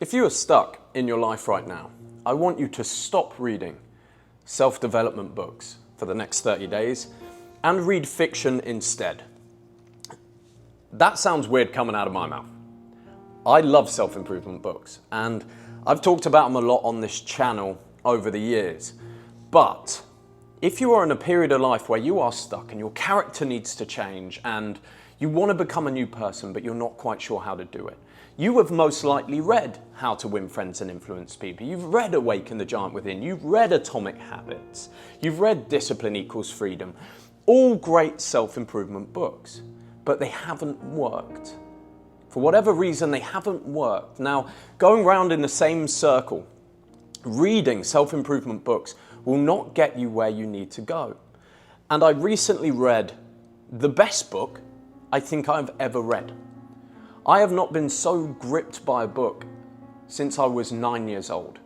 If you are stuck in your life right now, I want you to stop reading self-development books for the next 30 days and read fiction instead. That sounds weird coming out of my mouth. I love self-improvement books and I've talked about them a lot on this channel over the years. But if you are in a period of life where you are stuck and your character needs to change and you want to become a new person but you're not quite sure how to do it, you have most likely read How to Win Friends and Influence People. You've read Awaken the Giant Within. You've read Atomic Habits. You've read Discipline Equals Freedom. All great self-improvement books, but they haven't worked. For whatever reason, they haven't worked. Now, going round in the same circle, reading self-improvement books will not get you where you need to go. And I recently read the best book I think I've ever read. I have not been so gripped by a book since I was 9 years old.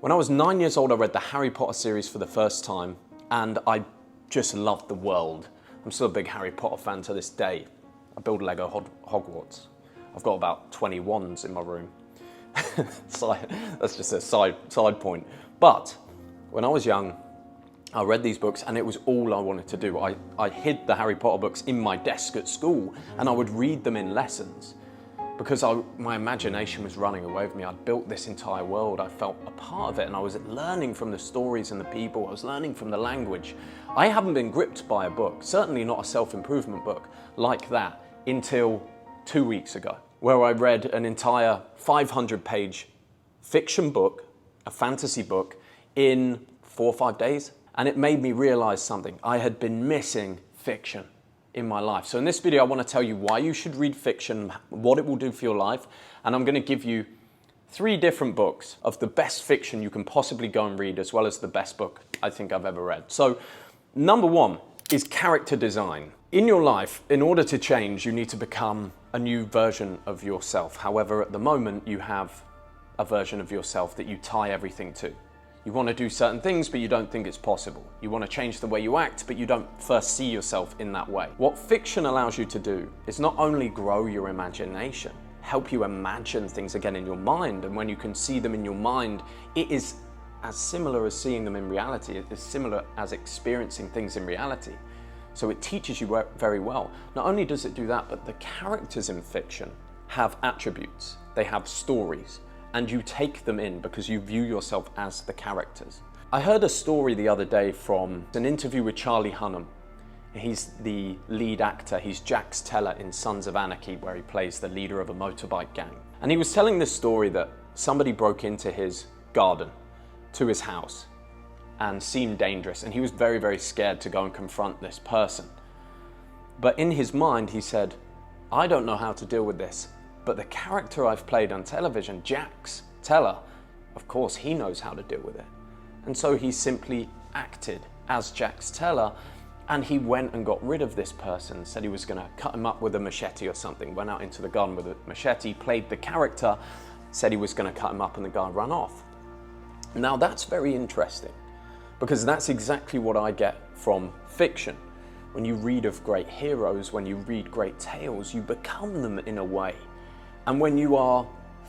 When I was 9 years old, I read the Harry Potter series for the first time, and I just loved the world. I'm still a big Harry Potter fan to this day. I build Lego Hogwarts. I've got about 20 wands in my room. That's just a side point. But when I was young, I read these books and it was all I wanted to do. I hid the Harry Potter books in my desk at school and I would read them in lessons because my imagination was running away with me. I'd built this entire world. I felt a part of it and I was learning from the stories and the people. I was learning from the language. I haven't been gripped by a book, certainly not a self-improvement book like that, until 2 weeks ago, where I read an entire 500-page fiction book, a fantasy book, in 4 or 5 days. And it made me realize something. I had been missing fiction in my life. So in this video, I want to tell you why you should read fiction, what it will do for your life. And I'm going to give you 3 different books of the best fiction you can possibly go and read, as well as the best book I think I've ever read. So number 1 is character design. In your life, in order to change, you need to become a new version of yourself. However, at the moment, you have a version of yourself that you tie everything to. You want to do certain things, but you don't think it's possible. You want to change the way you act, but you don't first see yourself in that way. What fiction allows you to do is not only grow your imagination, help you imagine things again in your mind, and when you can see them in your mind, it is as similar as seeing them in reality. It is similar as experiencing things in reality. So it teaches you very well. Not only does it do that, but the characters in fiction have attributes. They have stories. And you take them in because you view yourself as the characters. I heard a story the other day from an interview with Charlie Hunnam. He's the lead actor. He's Jax Teller in Sons of Anarchy, where he plays the leader of a motorbike gang. And he was telling this story that somebody broke into his garden, to his house, and seemed dangerous. And he was very, very scared to go and confront this person. But in his mind, he said, I don't know how to deal with this. But the character I've played on television, Jax Teller, of course he knows how to deal with it. And so he simply acted as Jax Teller, and he went and got rid of this person, said he was going to cut him up with a machete or something, went out into the garden with a machete, played the character, said he was going to cut him up, and the guy ran off. Now that's very interesting, because that's exactly what I get from fiction. When you read of great heroes, when you read great tales, you become them in a way. And when you are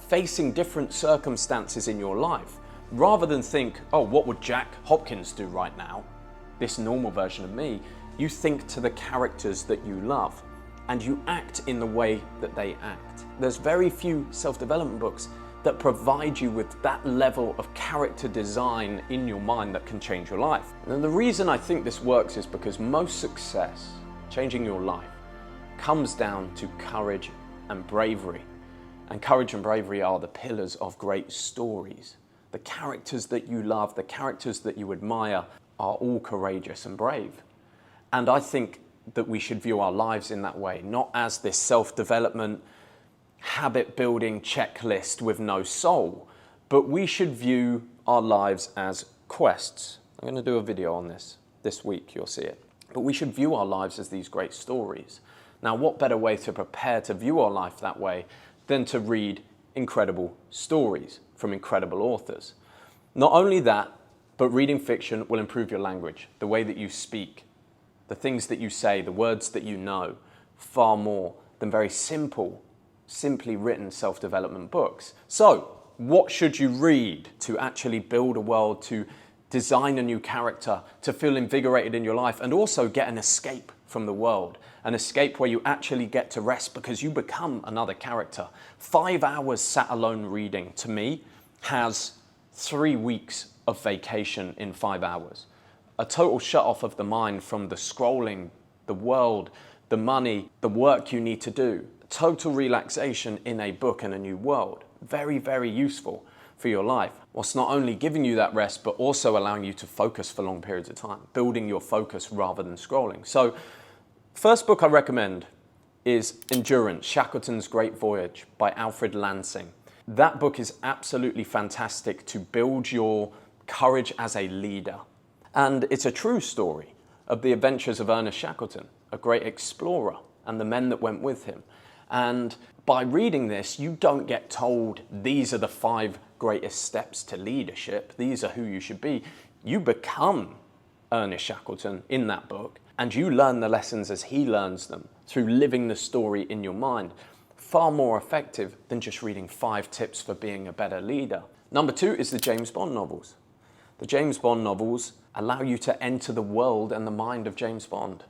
facing different circumstances in your life, rather than think, oh, what would Jack Hopkins do right now? This normal version of me, you think to the characters that you love and you act in the way that they act. There's very few self-development books that provide you with that level of character design in your mind that can change your life. And the reason I think this works is because most success, changing your life, comes down to courage and bravery. And courage and bravery are the pillars of great stories. The characters that you love, the characters that you admire are all courageous and brave. And I think that we should view our lives in that way, not as this self-development, habit-building checklist with no soul, but we should view our lives as quests. I'm going to do a video on this week, you'll see it. But we should view our lives as these great stories. Now, what better way to prepare to view our life that way than to read incredible stories from incredible authors? Not only that, but reading fiction will improve your language, the way that you speak, the things that you say, the words that you know, far more than very simply written self-development books. So, what should you read to actually build a world, to design a new character, to feel invigorated in your life, and also get an escape from the world, an escape where you actually get to rest because you become another character. 5 hours sat alone reading, to me, has 3 weeks of vacation in 5 hours. A total shut off of the mind from the scrolling, the world, the money, the work you need to do. Total relaxation in a book and a new world. Very, very useful for your life. Whilst not only giving you that rest, but also allowing you to focus for long periods of time, building your focus rather than scrolling. So, first book I recommend is Endurance, Shackleton's Great Voyage by Alfred Lansing. That book is absolutely fantastic to build your courage as a leader. And it's a true story of the adventures of Ernest Shackleton, a great explorer, and the men that went with him. And by reading this, you don't get told these are the 5 greatest steps to leadership, these are who you should be. You become Ernest Shackleton in that book, and you learn the lessons as he learns them through living the story in your mind. Far more effective than just reading 5 tips for being a better leader. Number 2 is the James Bond novels. The James Bond novels allow you to enter the world and the mind of James Bond,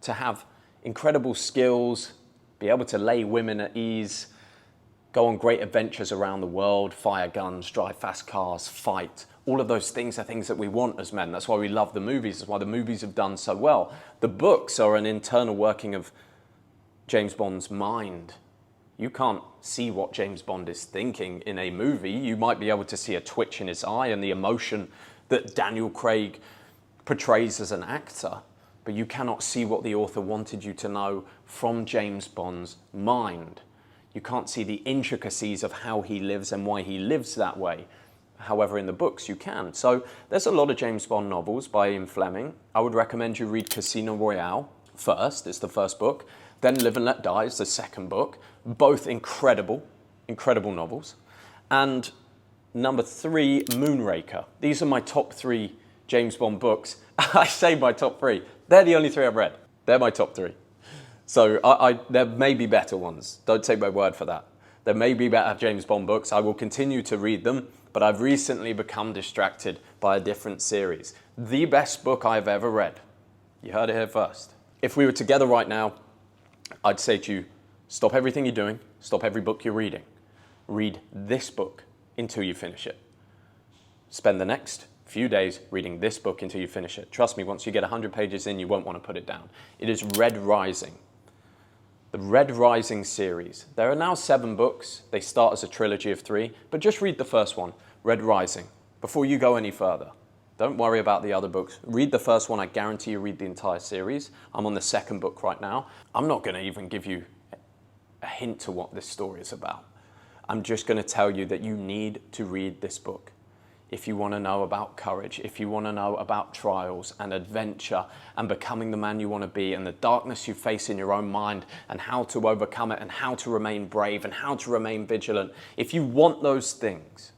to have incredible skills, be able to lay women at ease, go on great adventures around the world, fire guns, drive fast cars, fight. All of those things are things that we want as men. That's why we love the movies. That's why the movies have done so well. The books are an internal working of James Bond's mind. You can't see what James Bond is thinking in a movie. You might be able to see a twitch in his eye and the emotion that Daniel Craig portrays as an actor, but you cannot see what the author wanted you to know from James Bond's mind. You can't see the intricacies of how he lives and why he lives that way. However, in the books you can. So there's a lot of James Bond novels by Ian Fleming. I would recommend you read Casino Royale first, it's the first book. Then Live and Let Die is the second book. Both incredible, incredible novels. And number 3, Moonraker. These are my top 3 James Bond books. I say my top 3. They're the only 3 I've read. They're my top 3. So there may be better ones. Don't take my word for that. There may be better James Bond books. I will continue to read them, but I've recently become distracted by a different series. The best book I've ever read. You heard it here first. If we were together right now, I'd say to you, stop everything you're doing, stop every book you're reading. Read this book until you finish it. Spend the next few days reading this book until you finish it. Trust me, once you get 100 pages in, you won't want to put it down. It is Red Rising. The Red Rising series. There are now 7 books. They start as a trilogy of 3, but just read the first one, Red Rising, before you go any further. Don't worry about the other books. Read the first one. I guarantee you read the entire series. I'm on the second book right now. I'm not going to even give you a hint to what this story is about. I'm just going to tell you that you need to read this book. If you want to know about courage, if you want to know about trials and adventure and becoming the man you want to be and the darkness you face in your own mind and how to overcome it and how to remain brave and how to remain vigilant, if you want those things,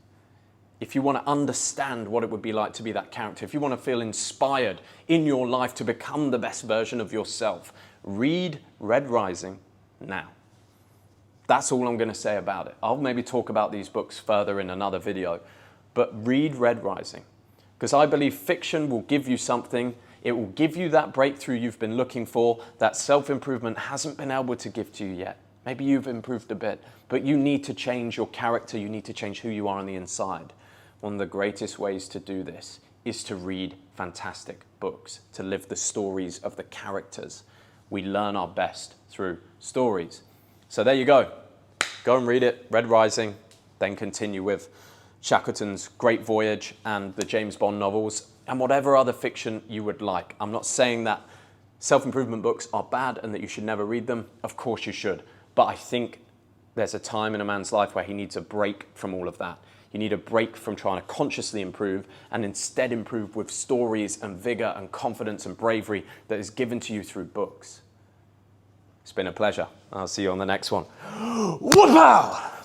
if you want to understand what it would be like to be that character, if you want to feel inspired in your life to become the best version of yourself, read Red Rising now. That's all I'm going to say about it. I'll maybe talk about these books further in another video, but read Red Rising, because I believe fiction will give you something. It will give you that breakthrough you've been looking for, that self-improvement hasn't been able to give to you yet. Maybe you've improved a bit, but you need to change your character. You need to change who you are on the inside. One of the greatest ways to do this is to read fantastic books, to live the stories of the characters. We learn our best through stories. So there you go. Go and read it, Red Rising, then continue with Shackleton's Great Voyage and the James Bond novels and whatever other fiction you would like. I'm not saying that self-improvement books are bad and that you should never read them. Of course you should. But I think there's a time in a man's life where he needs a break from all of that. You need a break from trying to consciously improve and instead improve with stories and vigor and confidence and bravery that is given to you through books. It's been a pleasure. I'll see you on the next one. Whoop-pow!